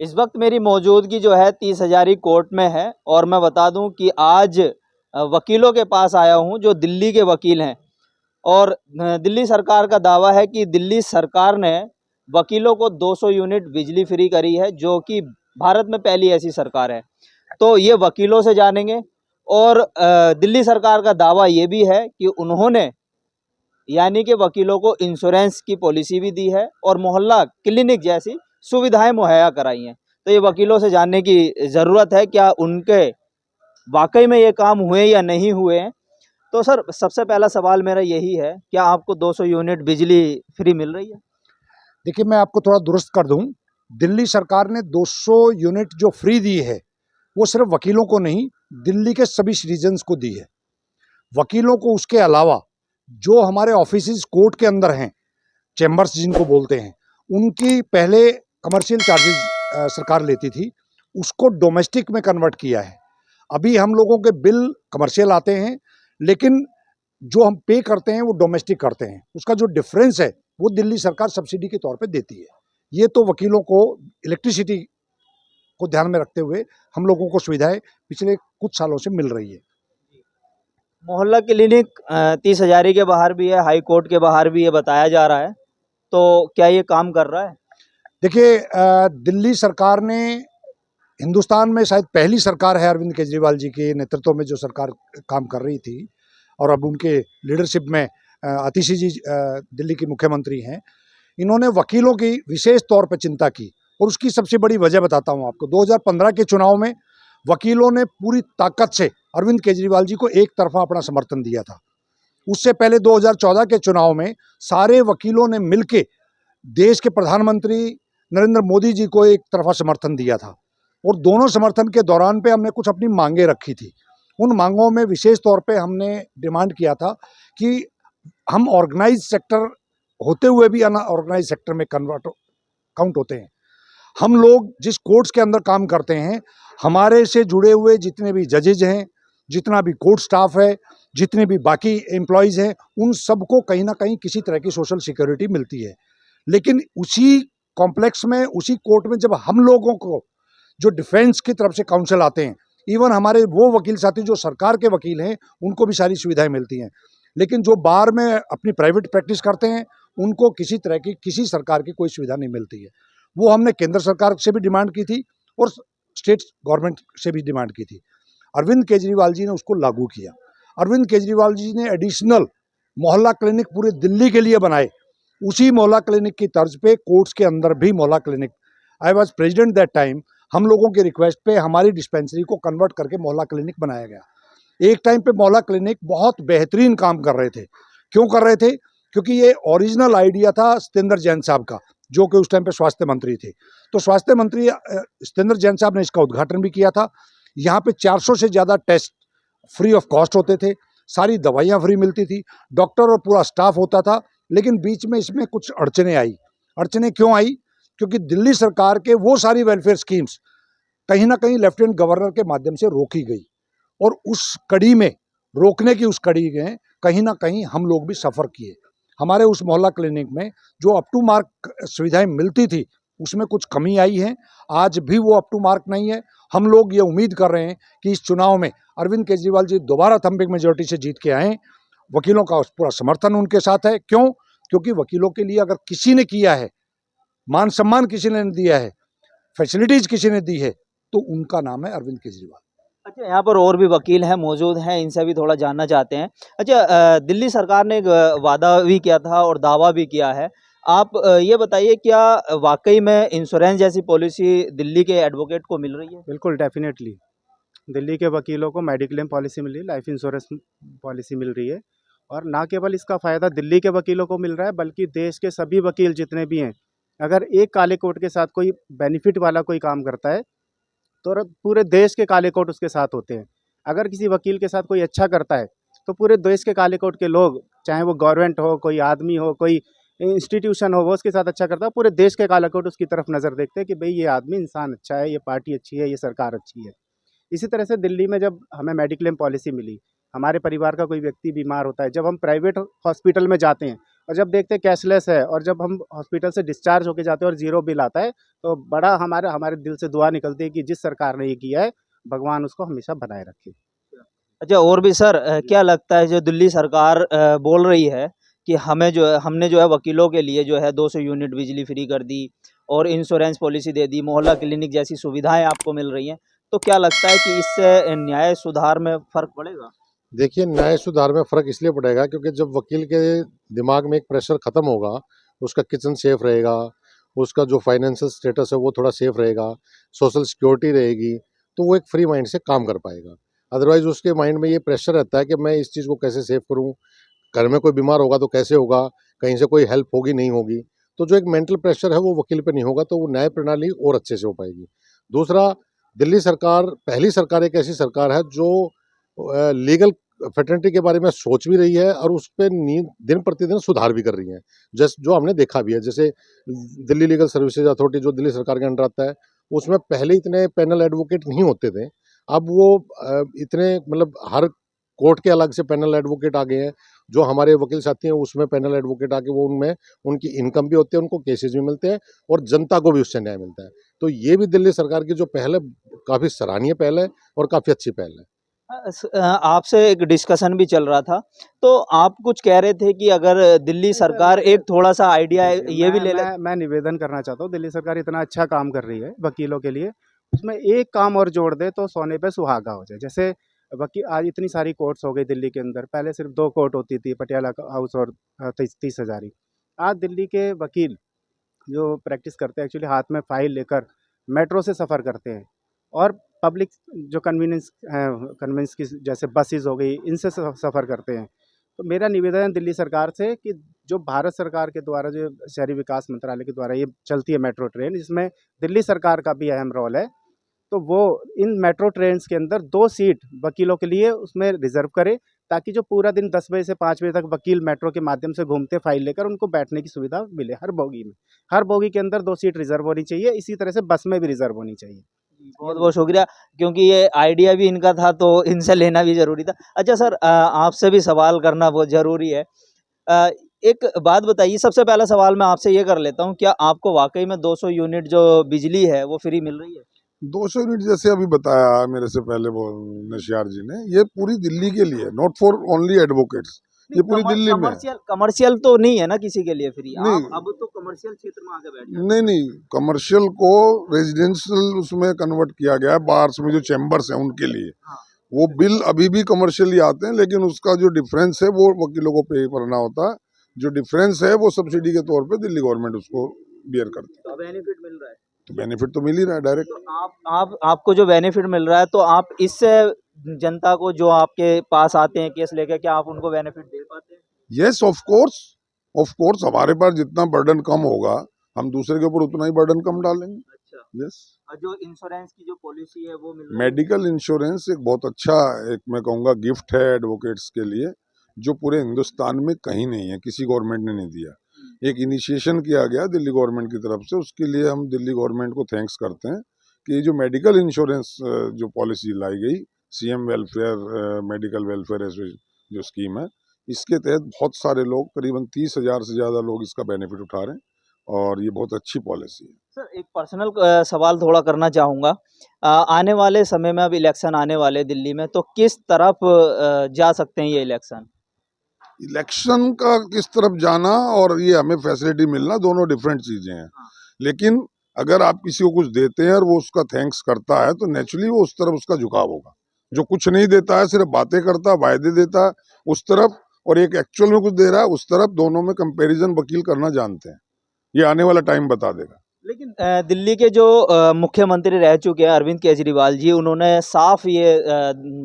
इस वक्त मेरी मौजूदगी जो है 30 हजारी कोर्ट में है और मैं बता दूं कि आज वकीलों के पास आया हूं जो दिल्ली के वकील हैं। और दिल्ली सरकार का दावा है कि दिल्ली सरकार ने वकीलों को 200 यूनिट बिजली फ्री करी है, जो कि भारत में पहली ऐसी सरकार है। तो ये वकीलों से जानेंगे। और दिल्ली सरकार का दावा ये भी है कि उन्होंने यानी कि वकीलों को इंश्योरेंस की पॉलिसी भी दी है और मोहल्ला क्लिनिक जैसी सुविधाएं मुहैया कराई हैं। तो ये वकीलों से जानने की ज़रूरत है, क्या उनके वाकई में ये काम हुए या नहीं हुए हैं। तो सर, सबसे पहला सवाल मेरा यही है, क्या आपको 200 यूनिट बिजली फ्री मिल रही है? देखिए, मैं आपको थोड़ा दुरुस्त कर दूं। दिल्ली सरकार ने 200 यूनिट जो फ्री दी है, वो सिर्फ वकीलों को नहीं, दिल्ली के सभी सिटीजन्स को दी है। वकीलों को उसके अलावा जो हमारे ऑफिसेज कोर्ट के अंदर हैं, चैम्बर्स जिनको बोलते हैं, उनकी पहले कमर्शियल चार्जेस सरकार लेती थी, उसको डोमेस्टिक में कन्वर्ट किया है। अभी हम लोगों के बिल कमर्शियल आते हैं, लेकिन जो हम पे करते हैं वो डोमेस्टिक करते हैं। उसका जो डिफरेंस है वो दिल्ली सरकार सब्सिडी के तौर पे देती है। ये तो वकीलों को इलेक्ट्रिसिटी को ध्यान में रखते हुए हम लोगों को सुविधाएं पिछले कुछ सालों से मिल रही है। मोहल्ला क्लिनिक 30 हजारी के बाहर भी है, हाई कोर्ट के बाहर भी ये बताया जा रहा है। तो क्या ये काम कर रहा है? देखिए, दिल्ली सरकार ने, हिंदुस्तान में शायद पहली सरकार है अरविंद केजरीवाल जी के नेतृत्व में जो सरकार काम कर रही थी, और अब उनके लीडरशिप में आतिशी जी दिल्ली की मुख्यमंत्री हैं। इन्होंने वकीलों की विशेष तौर पर चिंता की, और उसकी सबसे बड़ी वजह बताता हूं आपको। 2015 के चुनाव में वकीलों ने पूरी ताकत से अरविंद केजरीवाल जी को एक तरफा अपना समर्थन दिया था। उससे पहले 2014 के चुनाव में सारे वकीलों ने मिलकर देश के प्रधानमंत्री नरेंद्र मोदी जी को एक तरफा समर्थन दिया था, और दोनों समर्थन के दौरान पे हमने कुछ अपनी मांगे रखी थी। उन मांगों में विशेष तौर पे हमने डिमांड किया था कि हम ऑर्गेनाइज सेक्टर होते हुए भी अनऑर्गेनाइज सेक्टर में काउंट होते हैं। हम लोग जिस कोर्ट्स के अंदर काम करते हैं, हमारे से जुड़े हुए जितने भी जजेज हैं, जितना भी कोर्ट स्टाफ है, जितने भी बाकी एम्प्लॉयज़ हैं, उन सबको कहीं ना कहीं किसी तरह की सोशल सिक्योरिटी मिलती है। लेकिन उसी कॉम्प्लेक्स में, उसी कोर्ट में जब हम लोगों को जो डिफेंस की तरफ से काउंसिल आते हैं, इवन हमारे वो वकील साथी जो सरकार के वकील हैं, उनको भी सारी सुविधाएं मिलती हैं। लेकिन जो बार में अपनी प्राइवेट प्रैक्टिस करते हैं, उनको किसी तरह की, किसी सरकार की कोई सुविधा नहीं मिलती है। वो हमने केंद्र सरकार से भी डिमांड की थी और स्टेट गवर्नमेंट से भी डिमांड की थी। अरविंद केजरीवाल जी ने उसको लागू किया। अरविंद केजरीवाल जी ने एडिशनल मोहल्ला क्लिनिक पूरे दिल्ली के लिए बनाए। उसी मोहल्ला क्लिनिक की तर्ज पे कोर्ट्स के अंदर भी मोहल्ला clinic, I was president that time, हम लोगों की रिक्वेस्ट पे हमारी डिस्पेंसरी को कन्वर्ट करके मोहल्ला क्लिनिक बनाया गया। एक टाइम पे मोहल्ला क्लिनिक बहुत बेहतरीन काम कर रहे थे। क्यों कर रहे थे? क्योंकि ये ओरिजिनल आइडिया था सत्येंद्र जैन साहब का, जो कि उस टाइम पे स्वास्थ्य मंत्री थे। तो स्वास्थ्य मंत्री सत्येंद्र जैन साहब ने इसका उद्घाटन भी किया था। यहाँ पे 400 से ज़्यादा टेस्ट फ्री ऑफ कॉस्ट होते थे, सारी दवाइयाँ फ्री मिलती थी, डॉक्टर और पूरा स्टाफ होता था। लेकिन बीच में इसमें कुछ अड़चने आई। अड़चने क्यों आई? क्योंकि दिल्ली सरकार के वो सारी वेलफेयर स्कीम्स कहीं ना कहीं लेफ्टिनेंट गवर्नर के माध्यम से रोकी गई, और उस कड़ी में, रोकने की उस कड़ी में कहीं ना कहीं हम लोग भी सफ़र किए। हमारे उस मोहल्ला क्लिनिक में जो अप टू मार्क सुविधाएं मिलती थी, उसमें कुछ कमी आई है। आज भी वो अप टू मार्क नहीं है। हम लोग ये उम्मीद कर रहे हैं कि इस चुनाव में अरविंद केजरीवाल जी दोबारा थंबिक मेजोरिटी से जीत के आएँ। वकीलों का पूरा समर्थन उनके साथ है। क्यों? क्योंकि वकीलों के लिए अगर किसी ने किया है, मान सम्मान किसी ने दिया है, फैसिलिटीज किसी ने दी है, तो उनका नाम है अरविंद केजरीवाल। अच्छा, यहाँ पर और भी वकील हैं, मौजूद हैं, इनसे भी थोड़ा जानना चाहते हैं। अच्छा, दिल्ली सरकार ने एक वादा भी किया था और दावा भी किया है। आप ये बताइए, क्या वाकई में इंश्योरेंस जैसी पॉलिसी दिल्ली के एडवोकेट को मिल रही है? बिल्कुल, डेफिनेटली दिल्ली के वकीलों को मेडिक्लेम पॉलिसी मिल रही है, लाइफ इंश्योरेंस पॉलिसी मिल रही है। और ना केवल इसका फ़ायदा दिल्ली के वकीलों को मिल रहा है, बल्कि देश के सभी वकील जितने भी हैं, अगर एक काले कोट के साथ कोई बेनिफिट वाला कोई काम करता है, तो पूरे देश के काले कोट उसके साथ होते हैं। अगर किसी वकील के साथ कोई अच्छा करता है, तो पूरे देश के काले कोट के लोग, चाहे वो गवर्नमेंट हो, कोई आदमी हो, कोई इंस्टीट्यूशन हो, वो उसके साथ अच्छा करता है, पूरे देश के काले कोट उसकी तरफ नज़र देखते हैं कि भाई ये आदमी इंसान अच्छा है, ये पार्टी अच्छी है, ये सरकार अच्छी है। इसी तरह से दिल्ली में जब हमें मेडिक्लेम पॉलिसी मिली, हमारे परिवार का कोई व्यक्ति बीमार होता है, जब हम प्राइवेट हॉस्पिटल में जाते हैं, और जब देखते हैं कैशलेस है, और जब हम हॉस्पिटल से डिस्चार्ज होके जाते हैं और ज़ीरो बिल आता है, तो बड़ा हमारे हमारे दिल से दुआ निकलती है कि जिस सरकार ने ये किया है, भगवान उसको हमेशा बनाए रखे। अच्छा, और भी सर क्या लगता है जो दिल्ली सरकार बोल रही है कि हमने जो है वकीलों के लिए जो है 200 यूनिट बिजली फ्री कर दी और इंश्योरेंस पॉलिसी दे दी, मोहल्ला क्लिनिक जैसी सुविधाएं आपको मिल रही हैं, तो क्या लगता है कि इससे न्याय सुधार में फ़र्क पड़ेगा? देखिए, न्याय सुधार में फ़र्क इसलिए पड़ेगा क्योंकि जब वकील के दिमाग में एक प्रेशर ख़त्म होगा, उसका किचन सेफ रहेगा, उसका जो फाइनेंशियल स्टेटस है वो थोड़ा सेफ रहेगा, सोशल सिक्योरिटी रहेगी, तो वो एक फ्री माइंड से काम कर पाएगा। अदरवाइज़ उसके माइंड में ये प्रेशर रहता है कि मैं इस चीज़ को कैसे सेव करूँ, घर में कोई बीमार होगा तो कैसे होगा, कहीं से कोई हेल्प होगी नहीं होगी। तो जो एक मेंटल प्रेशर है वो वकील पे नहीं होगा, तो वो न्याय प्रणाली और अच्छे से हो पाएगी। दूसरा, दिल्ली सरकार पहली सरकार एक ऐसी सरकार है जो लीगल फ्रेटर्निटी के बारे में सोच भी रही है और उस पे दिन प्रतिदिन सुधार भी कर रही है। जो हमने देखा भी है, जैसे दिल्ली लीगल सर्विसेज अथॉरिटी जो दिल्ली सरकार के अंडर आता है, उसमें पहले इतने पैनल एडवोकेट नहीं होते थे। अब वो इतने मतलब हर कोर्ट के अलग से पैनल एडवोकेट आ गए हैं। जो हमारे वकील साथी हैं उसमें पैनल एडवोकेट आके वो उनमें उनकी इनकम भी होती है, उनको केसेस भी मिलते हैं और जनता को भी उससे न्याय मिलता है। तो ये भी दिल्ली सरकार की जो पहल है, काफ़ी सराहनीय पहल है और काफ़ी अच्छी पहल है। आपसे एक डिस्कशन भी चल रहा था, तो आप कुछ कह रहे थे कि अगर दिल्ली सरकार एक थोड़ा-सा आइडिया ये भी ले ले। मैं निवेदन करना चाहता हूँ, दिल्ली सरकार इतना अच्छा काम कर रही है वकीलों के लिए, उसमें एक काम और जोड़ दे तो सोने पे सुहागा हो जाए। जैसे वकील आज इतनी सारी कोर्ट्स हो गई दिल्ली के अंदर, पहले सिर्फ 2 कोर्ट होती थी, पटियाला हाउस और 30 हज़ारी। आज दिल्ली के वकील जो प्रैक्टिस करते हैं एक्चुअली हाथ में फ़ाइल लेकर मेट्रो से सफ़र करते हैं, और पब्लिक जो कन्वेंस की जैसे बसेस हो गई, इनसे सफ़र करते हैं। तो मेरा निवेदन है दिल्ली सरकार से कि जो भारत सरकार के द्वारा जो शहरी विकास मंत्रालय के द्वारा ये चलती है मेट्रो ट्रेन, इसमें दिल्ली सरकार का भी अहम रोल है। तो वो इन मेट्रो ट्रेन्स के अंदर 2 सीट वकीलों के लिए उसमें रिज़र्व करे, ताकि जो पूरा दिन 10 बजे से 5 बजे तक वकील मेट्रो के माध्यम से घूमते फ़ाइल लेकर, उनको बैठने की सुविधा मिले हर बोगी में। हर बोगी के अंदर 2 सीट रिज़र्व होनी चाहिए, इसी तरह से बस में भी रिज़र्व होनी चाहिए। बहुत-बहुत शुक्रिया, क्योंकि ये आइडिया भी इनका था तो इनसे लेना भी ज़रूरी था। अच्छा सर, आपसे भी सवाल करना बहुत ज़रूरी है। अ, एक बात बताइए, सबसे पहला सवाल मैं आपसे ये कर लेता हूँ, क्या आपको वाक़ई में 200 यूनिट जो बिजली है वो फ्री मिल रही है? 200 यूनिट जैसे अभी बताया मेरे से पहले वो नशियार जी ने, ये पूरी दिल्ली के लिए, नॉट फॉर ओनली एडवोकेट्स, ये पूरी दिल्ली में है। कमर्शियल तो नहीं है ना किसी के लिए फ्री? नहीं, आप अब तो कमर्शियल क्षेत्र में आके बैठ जाते हैं। नहीं नहीं, कमर्शियल को रेजिडेंशियल उसमें कन्वर्ट किया गया है, बार्स में जो चैम्बर्स हैं उनके लिए। हाँ। वो बिल अभी भी कमर्शियली आते हैं, लेकिन उसका जो डिफरेंस है वो वकीलों को पे करना होता है। जो डिफरेंस है वो सब्सिडी के तौर पे दिल्ली गवर्नमेंट उसको बियर करती है। तो बेनिफिट मिल रहा है। तो बेनिफिट तो मिल ही रहा है डायरेक्ट। तो आपको जो बेनिफिट मिल रहा है, तो आप इससे जनता को जो आपके पास आते हैं केस लेके, क्या आप उनको बेनिफिट दे पाते हैं? यस, ऑफ कोर्स हमारे पास जितना बर्डन कम होगा, हम दूसरे के ऊपर उतना ही बर्डन कम डालेंगे। अच्छा। यस। और जो इंश्योरेंस की जो पॉलिसी है वो मिल रही है? मेडिकल इंश्योरेंस एक बहुत अच्छा, एक मैं कहूँगा गिफ्ट है एडवोकेट्स के लिए, जो पूरे हिंदुस्तान में कहीं नहीं है, किसी गवर्नमेंट ने नहीं दिया। एक इनिशिएशन किया गया दिल्ली गवर्नमेंट की तरफ से, उसके लिए हम दिल्ली गवर्नमेंट को थैंक्स करते हैं कि ये जो मेडिकल इंश्योरेंस जो पॉलिसी लाई गई, सीएम वेलफेयर मेडिकल वेलफेयर जो स्कीम है, इसके तहत बहुत सारे लोग, करीबन 30,000 से ज़्यादा लोग इसका बेनिफिट उठा रहे हैं और ये बहुत अच्छी पॉलिसी है। सर, एक पर्सनल सवाल थोड़ा करना चाहूँगा। आने वाले समय में अब इलेक्शन आने वाले दिल्ली में, तो किस तरफ जा सकते हैं ये इलेक्शन? इलेक्शन का किस तरफ जाना और ये हमें फैसिलिटी मिलना दोनों डिफरेंट चीजें हैं। लेकिन अगर आप किसी को कुछ देते हैं और वो उसका थैंक्स करता है, तो नेचुरली वो उस तरफ उसका झुकाव होगा। जो कुछ नहीं देता है, सिर्फ बातें करता है, वायदे देता है, उस तरफ, और एक एक्चुअल में कुछ दे रहा है उस तरफ, दोनों में कंपैरिजन वकील करना जानते हैं। ये आने वाला टाइम बता देगा। लेकिन दिल्ली के जो मुख्यमंत्री रह चुके हैं अरविंद केजरीवाल जी, उन्होंने साफ ये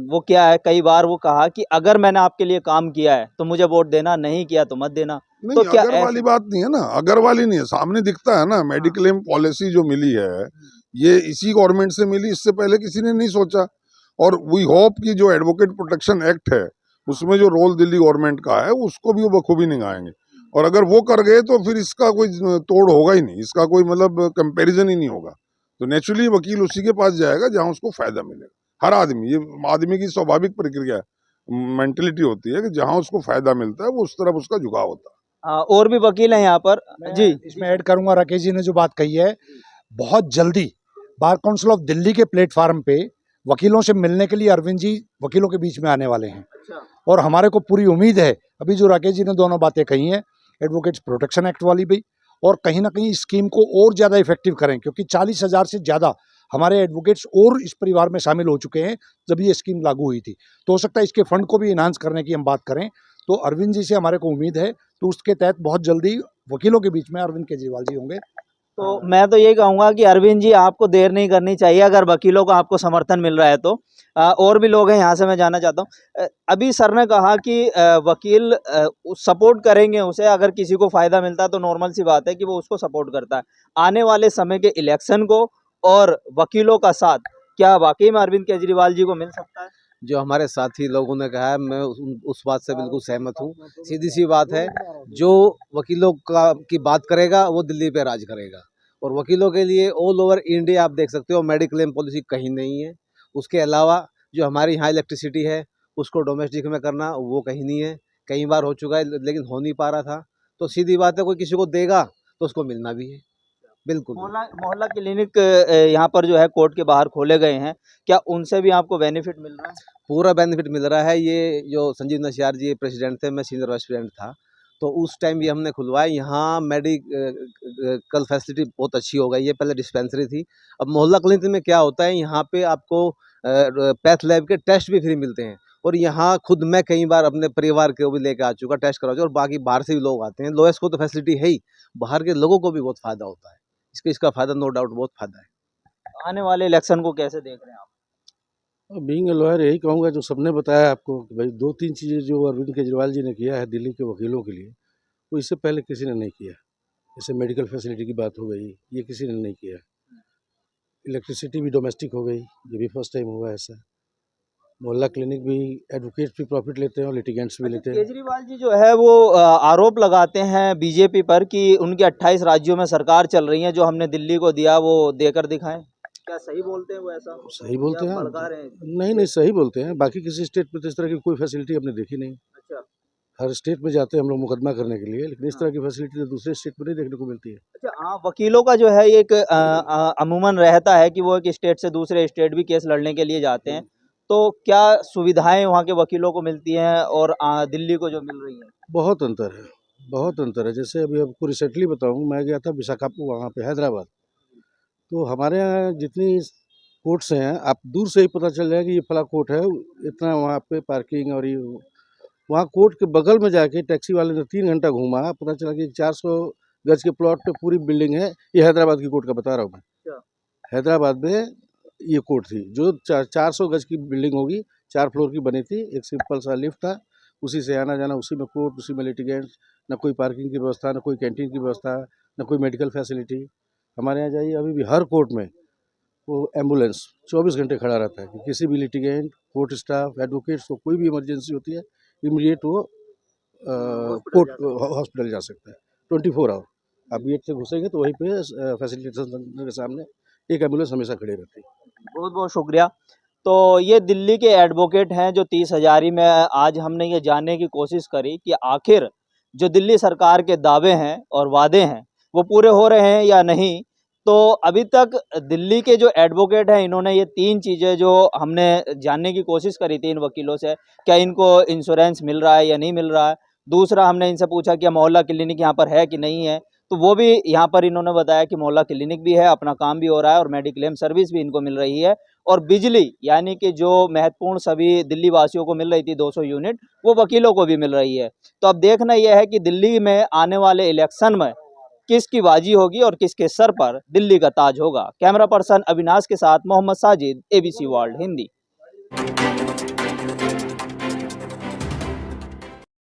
वो क्या है, कई बार वो कहा कि अगर मैंने आपके लिए काम किया है तो मुझे वोट देना, नहीं किया तो मत देना। नहीं, तो क्या अगर वाली बात नहीं है ना, अगर वाली नहीं है, सामने दिखता है ना। मेडिक्लेम पॉलिसी जो मिली है, ये इसी गवर्नमेंट से मिली, इससे पहले किसी ने नहीं सोचा। और वी होप कि जो एडवोकेट प्रोटेक्शन एक्ट है, उसमें जो रोल दिल्ली गवर्नमेंट का है, उसको भी वो बखूबी निभाएंगे। और अगर वो कर गए तो फिर इसका कोई तोड़ होगा ही नहीं, इसका कोई मतलब कंपैरिजन ही नहीं होगा। तो नेचुरली वकील उसी के पास जाएगा जहां उसको फायदा मिलेगा। हर आदमी, ये आदमी की स्वाभाविक प्रक्रिया है, मेंटेलिटी होती है कि जहां उसको फायदा मिलता है वो उस तरफ उसका झुकाव होता है। और भी वकील हैं यहाँ पर जी। इसमें ऐड करूंगा, राकेश जी ने जो बात कही है, बहुत जल्दी बार काउंसिल ऑफ दिल्ली के प्लेटफार्म पे वकीलों से मिलने के लिए अरविंद जी वकीलों के बीच में आने वाले हैं। और हमारे को पूरी उम्मीद है, अभी जो राकेश जी ने दोनों बातें कही हैं, एडवोकेट्स प्रोटेक्शन एक्ट वाली भी, और कहीं ना कहीं स्कीम को और ज़्यादा इफेक्टिव करें, क्योंकि 40,000 से ज़्यादा हमारे एडवोकेट्स और इस परिवार में शामिल हो चुके हैं जब ये स्कीम लागू हुई थी। तो हो सकता है इसके फंड को भी इन्हांस करने की हम बात करें, तो अरविंद जी से हमारे को उम्मीद है, तो उसके तहत बहुत जल्दी वकीलों के बीच में अरविंद केजरीवाल जी होंगे। तो मैं तो यही कहूंगा कि अरविंद जी आपको देर नहीं करनी चाहिए, अगर वकीलों का आपको समर्थन मिल रहा है तो। और भी लोग हैं यहाँ से, मैं जानना चाहता हूँ। अभी सर ने कहा कि वकील सपोर्ट करेंगे उसे, अगर किसी को फायदा मिलता है तो नॉर्मल सी बात है कि वो उसको सपोर्ट करता है। आने वाले समय के इलेक्शन को और वकीलों का साथ क्या वाकई में अरविंद केजरीवाल जी को मिल सकता है? जो हमारे साथी लोगों ने कहा है, मैं उस बात से बिल्कुल सहमत हूँ। सीधी सी बात है, जो वकीलों की बात करेगा वो दिल्ली पे राज करेगा। और वकीलों के लिए ऑल ओवर इंडिया आप देख सकते हो मेडिक्लेम पॉलिसी कहीं नहीं है। उसके अलावा जो हमारी यहाँ इलेक्ट्रिसिटी है उसको डोमेस्टिक में करना, वो कहीं नहीं है। कई बार हो चुका है लेकिन हो नहीं पा रहा था। तो सीधी बात है, कोई किसी को देगा तो उसको मिलना भी है। बिल्कुल। मोहल्ला क्लिनिक यहाँ पर जो है कोर्ट के बाहर खोले गए हैं, क्या उनसे भी आपको बेनिफिट मिल रहा है? पूरा बेनिफिट मिल रहा है। ये जो संजीव नशियार जी प्रेसिडेंट थे, मैं सीनियर वाइस प्रेसिडेंट था, तो उस टाइम भी हमने खुलवाया। यहाँ मेडिकल फैसिलिटी बहुत अच्छी हो गई है। पहले डिस्पेंसरी थी, अब मोहल्ला क्लिनिक में क्या होता है, यहाँ पे आपको पैथ लैब के टेस्ट भी फ्री मिलते हैं। और यहाँ खुद मैं कई बार अपने परिवार को भी लेकर आ चुका, टेस्ट करा चुका। और बाकी बाहर से भी लोग आते हैं। लोएस्ट को तो फैसिलिटी है ही, बाहर के लोगों को भी बहुत फ़ायदा होता है। इसका फ़ायदा नो डाउट बहुत फ़ायदा है। आने वाले इलेक्शन को कैसे देख रहे हैं आप? बीइंग ए लॉयर यही कहूँगा, जो सबने बताया आपको कि भाई 2-3 चीज़ें जो अरविंद केजरीवाल जी ने किया है दिल्ली के वकीलों के लिए, वो इससे पहले किसी ने नहीं किया। जैसे मेडिकल फैसिलिटी की बात हो गई, ये किसी ने नहीं किया। इलेक्ट्रिसिटी भी डोमेस्टिक हो गई, ये भी फर्स्ट टाइम हुआ ऐसा। मोहल्ला क्लिनिक भी एडवोकेट्स भी प्रॉफिट लेते हैं और लिटिगेंट्स भी लेते हैं। केजरीवाल जी जो है वो आरोप लगाते हैं बीजेपी पर कि उनकी 28 राज्यों में सरकार चल रही है, जो हमने दिल्ली को दिया वो देकर दिखाएं। क्या सही बोलते हैं वो ऐसा? सही बोलते हैं, भड़का रहे हैं? नहीं सही बोलते हैं। बाकी किसी स्टेट में तो इस तरह की कोई फैसिलिटी हमने देखी नहीं। अच्छा। हर स्टेट में जाते हैं हम लोग मुकदमा करने के लिए, लेकिन इस तरह की फैसिलिटी तो दूसरे स्टेट में नहीं देखने को मिलती है। अच्छा, हाँ, वकीलों का जो है एक अमूमन रहता है कि वो एक स्टेट से दूसरे स्टेट भी केस लड़ने के लिए जाते हैं, तो क्या सुविधाएं वहाँ के वकीलों को मिलती हैं और दिल्ली को जो मिल रही है? बहुत अंतर है, बहुत अंतर है। जैसे अभी आपको रिसेंटली बताऊँ, मैं गया था विशाखापट्टनम, वहाँ पे हैदराबाद। तो हमारे यहाँ जितनी कोर्ट्स हैं, आप दूर से ही पता चल जाएगा कि ये फला कोर्ट है, इतना वहाँ पे पार्किंग। और ये वहाँ कोर्ट के बगल में जाके टैक्सी वाले ने 3 घंटा घूमा, पता चला कि 400 गज के प्लॉट पे पूरी बिल्डिंग है। ये हैदराबाद की कोर्ट का बता रहा हूँ मैं। हैदराबाद में ये कोर्ट थी, जो 400 गज की बिल्डिंग होगी, 4 फ्लोर की बनी थी। एक सिंपल सा लिफ्ट था, उसी से आना जाना, उसी में कोर्ट, उसी में लिटिगेंट्स। न कोई पार्किंग की व्यवस्था, न कोई कैंटीन की व्यवस्था, न कोई मेडिकल फैसिलिटी। हमारे यहाँ जाइए, अभी भी हर कोर्ट में वो एम्बुलेंस 24 घंटे खड़ा रहता है कि किसी भी लिटिगेंट, कोर्ट स्टाफ, एडवोकेट्स को कोई भी इमरजेंसी होती है, इमीडिएट वो कोर्ट हॉस्पिटल जा सकता है 24 आवर। आप गेट से घुसेंगे तो वहीं पे फैसिलिटेशन सेंटर के सामने एक एम्बुलेंस हमेशा खड़ी रहती है। बहुत बहुत शुक्रिया। तो ये दिल्ली के एडवोकेट हैं जो 30,000 में आज हमने ये जानने की कोशिश करी कि आखिर जो दिल्ली सरकार के दावे हैं और वादे हैं वो पूरे हो रहे हैं या नहीं। तो अभी तक दिल्ली के जो एडवोकेट हैं, इन्होंने ये 3 चीज़ें जो हमने जानने की कोशिश करी थी इन वकीलों से, क्या इनको इंश्योरेंस मिल रहा है या नहीं मिल रहा है। दूसरा, हमने इनसे पूछा कि मोहल्ला क्लिनिक यहाँ पर है कि नहीं है, तो वो भी यहाँ पर इन्होंने बताया कि मोहल्ला क्लिनिक भी है, अपना काम भी हो रहा है और मेडिक्लेम सर्विस भी इनको मिल रही है। और बिजली, यानी कि जो महत्वपूर्ण सभी दिल्ली वासियों को मिल रही थी 200 यूनिट, वो वकीलों को भी मिल रही है। तो अब देखना यह है कि दिल्ली में आने वाले इलेक्शन में किसकी बाजी होगी और किसके सर पर दिल्ली का ताज होगा। कैमरा पर्सन अविनाश के साथ मोहम्मद साजिद, ABC वर्ल्ड हिंदी।